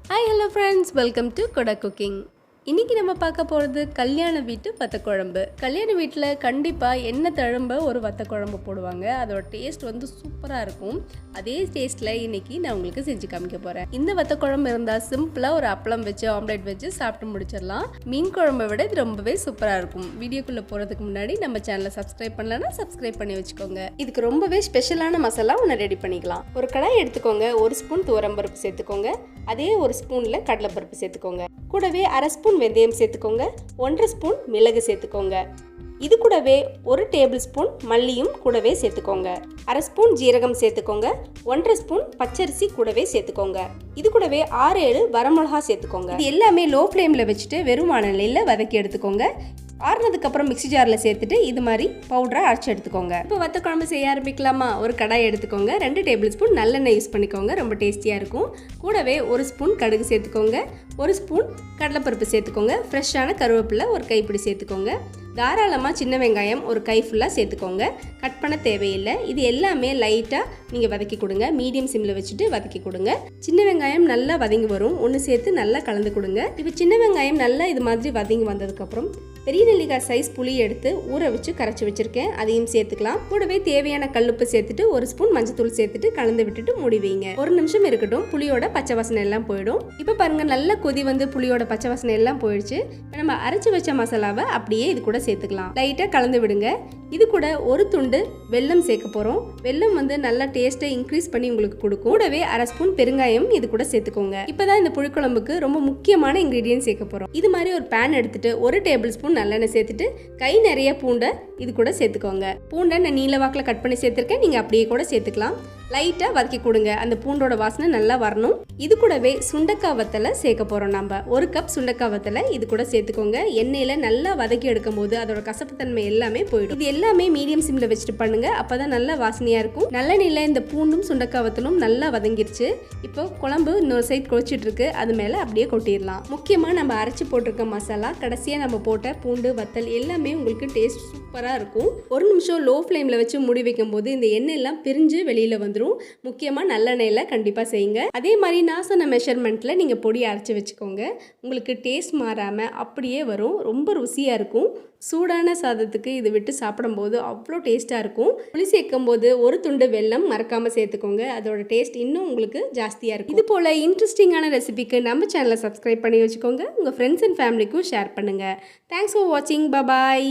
Hi hello friends, welcome to Kodak cooking. இன்றைக்கி நம்ம பார்க்க போகிறது கல்யாண வீட்டு வத்த குழம்பு. கல்யாண வீட்டில் கண்டிப்பாக எண்ணெய் தழும்ப ஒரு வத்த குழம்பு போடுவாங்க. அதோட டேஸ்ட் வந்து சூப்பராக இருக்கும். அதே டேஸ்ட்டில் இன்றைக்கி நான் உங்களுக்கு செஞ்சு காமிக்க போகிறேன். இந்த வத்த குழம்பு இருந்தால் சிம்பிளாக ஒரு அப்பளம் வச்சு ஆம்லேட் வச்சு சாப்பிட்டு முடிச்சிடலாம். மீன் குழம்பை விட இது ரொம்பவே சூப்பராக இருக்கும். வீடியோக்குள்ளே போகிறதுக்கு முன்னாடி நம்ம சேனலை சப்ஸ்கிரைப் பண்ணலன்னா சப்ஸ்கிரைப் பண்ணி வச்சுக்கோங்க. இதுக்கு ரொம்பவே ஸ்பெஷலான மசாலா ஒன்று ரெடி பண்ணிக்கலாம். ஒரு கடாய் எடுத்துக்கோங்க, 1 ஸ்பூன் துவரம்பருப்பு சேர்த்துக்கோங்க, அதே 1 ஸ்பூனில் கடலைப்பருப்பு சேர்த்துக்கோங்க, கூடவே 1/2 ஸ்பூன் வெந்தயம் சேர்த்துக்கோங்க, 1/2 ஸ்பூன் மிளகு சேர்த்துக்கோங்க. இது கூடவே 1 டேபிள் ஸ்பூன் மல்லியும் கூடவே சேர்த்துக்கோங்க, 1/2 ஸ்பூன் ஜீரகம் சேர்த்துக்கோங்க, 1/2 ஸ்பூன் பச்சரிசி கூடவே சேர்த்துக்கோங்க. இது கூடவே 6-7 வரமிளகா சேர்த்துக்கோங்க. இது எல்லாமே லோ ஃப்ளேமில் வச்சுட்டு வெறும் வானலியில் வதக்கி எடுத்துக்கோங்க. ஆறுனதுக்கப்புறம் மிக்ஸி ஜாரில் சேர்த்துட்டு இது மாதிரி பவுடராக அரைச்சி எடுத்துக்கோங்க. இப்போ வத்த குழம்பு செய்ய ஆரம்பிக்கலாமா? ஒரு கடாய் எடுத்துக்கோங்க, 2 டேபிள் ஸ்பூன் நல்லெண்ணெய் யூஸ் பண்ணிக்கோங்க, ரொம்ப டேஸ்டியாக இருக்கும். கூடவே 1 ஸ்பூன் கடுகு சேர்த்துக்கோங்க, 1 ஸ்பூன் கடலைப்பருப்பு சேர்த்துக்கோங்க, ஃப்ரெஷ்ஷான கருவேப்பிலை ஒரு கைப்பிடி சேர்த்துக்கோங்க. தாராளமாக சின்ன வெங்காயம் ஒரு கை ஃபுல்லாக சேர்த்துக்கோங்க, கட் பண்ண தேவையில்லை. இது எல்லாமே லைட்டாக நீங்கள் வதக்கி கொடுங்க, மீடியம் சிம்மில் வச்சுட்டு வதக்கி கொடுங்க. சின்ன வெங்காயம் நல்லா வதங்கி வரும், ஒன்று சேர்த்து நல்லா கலந்து கொடுங்க. இப்போ சின்ன வெங்காயம் நல்லா இது மாதிரி வதங்கி வந்ததுக்கப்புறம் பெரிய நெல்லிக்காய் சைஸ் புளி எடுத்து ஊற வச்சு கரைச்சி வச்சுருக்கேன், அதையும் சேர்த்துக்கலாம். கூடவே தேவையான கல்லுப்பு சேர்த்துட்டு 1 ஸ்பூன் மஞ்சத்தூள் சேர்த்துட்டு கலந்து விட்டுட்டு மூடி வைங்க. 1 நிமிஷம் இருக்கட்டும், புளியோட பச்சை வாசனை எல்லாம் போயிடும். இப்போ பாருங்கள், நல்லா கொதி வந்து புளியோட பச்சை வாசனை எல்லாம் போயிடுச்சு. இப்போ நம்ம அரைச்சி வச்ச மசாலாவை அப்படியே இது கூட சேர்த்துக்கலாம். லைட்டாக கலந்து விடுங்க. இது கூட 1 துண்டு வெல்லம் சேர்க்க போகிறோம். வெல்லம் வந்து நல்லா டேஸ்ட்டை இன்க்ரீஸ் பண்ணி உங்களுக்கு கொடுக்கும். கூடவே 1/2 ஸ்பூன் பெருங்காயம் இது கூட சேர்த்துக்கோங்க. இப்போதான் இந்த புளிக்குழம்புக்கு ரொம்ப முக்கியமான இன்க்ரீடியன்ட் சேர்க்க போகிறோம். இது மாதிரி ஒரு பேன் எடுத்துட்டு 1 டேபிள் ஸ்பூன் நல்லெண்ணெய் சேர்த்துட்டு கை நிறைய பூண்டை இது கூட சேர்த்துக்கோங்க. பூண்டை நான் நீல வாக்கில் கட் பண்ணி சேர்த்துருக்கேன், நீங்கள் அப்படியே கூட சேர்த்துக்கலாம். லைட்டாக வதக்கி கொடுங்க, அந்த பூண்டோட வாசனை நல்லா வரணும். இது கூடவே சுண்டக்காய் வத்தலை சேர்க்க போகிறோம். நம்ம 1 கப் சுண்டக்காய் வத்தலை இது கூட சேர்த்துக்கோங்க. எண்ணெயில் நல்லா வதக்கி எடுக்கும் போது அதோட கசப்புத்தன்மை எல்லாமே போயிடும். இது எல்லாமே மீடியம் சிம்மில் வச்சுட்டு பண்ணுங்க, அப்போ தான் நல்லா வாசனையாக இருக்கும். நல்லெண்ணெயில் இந்த பூண்டும் சுண்டக்காய் வத்தலும் நல்லா வதங்கிருச்சு. இப்போ குழம்பு இன்னொரு சைட் கொதிச்சிட்டு இருக்கு, அது மேலே அப்படியே கொட்டிடலாம். முக்கியமாக நம்ம அரைச்சி போட்டிருக்க மசாலா, கடைசியாக நம்ம போட்ட பூண்டு வத்தல் எல்லாமே உங்களுக்கு டேஸ்ட் சூப்பராக இருக்கும். 1 நிமிஷம் லோ ஃப்ளேமில் வச்சு மூடி வைக்கும் போது இந்த எண்ணெய் எல்லாம் பிரிஞ்சு வெளியில் வந்துடும். முக்கியமாக நல்லெண்ணெயில் கண்டிப்பாக செய்யுங்க. அதே மாதிரி நான் சொன்ன மெஷர்மெண்ட்டில் நீங்கள் பொடி அரைச்சி வச்சுக்கோங்க. உங்களுக்கு டேஸ்ட் மாறாமல் அப்படியே வரும், ரொம்ப ருசியாக இருக்கும். சூடான சாதத்துக்கு இது விட்டு சாப்பிடும்போது அவ்வளோ டேஸ்ட்டாக இருக்கும். புளி சேர்க்கும் போது 1 துண்டு வெல்லம் மறக்காமல் சேர்த்துக்கோங்க, அதோட டேஸ்ட் இன்னும் உங்களுக்கு ஜாஸ்தியாக இருக்கும். இது போல் இன்ட்ரெஸ்டிங்கான ரெசிபிக்கு நம்ம சேனலை சப்ஸ்கிரைப் பண்ணி வச்சுக்கோங்க. உங்கள் ஃப்ரெண்ட்ஸ் அண்ட் ஃபேமிலிக்கும் ஷேர் பண்ணுங்கள். தேங்க்ஸ் ஃபார் வாட்சிங். பாய்.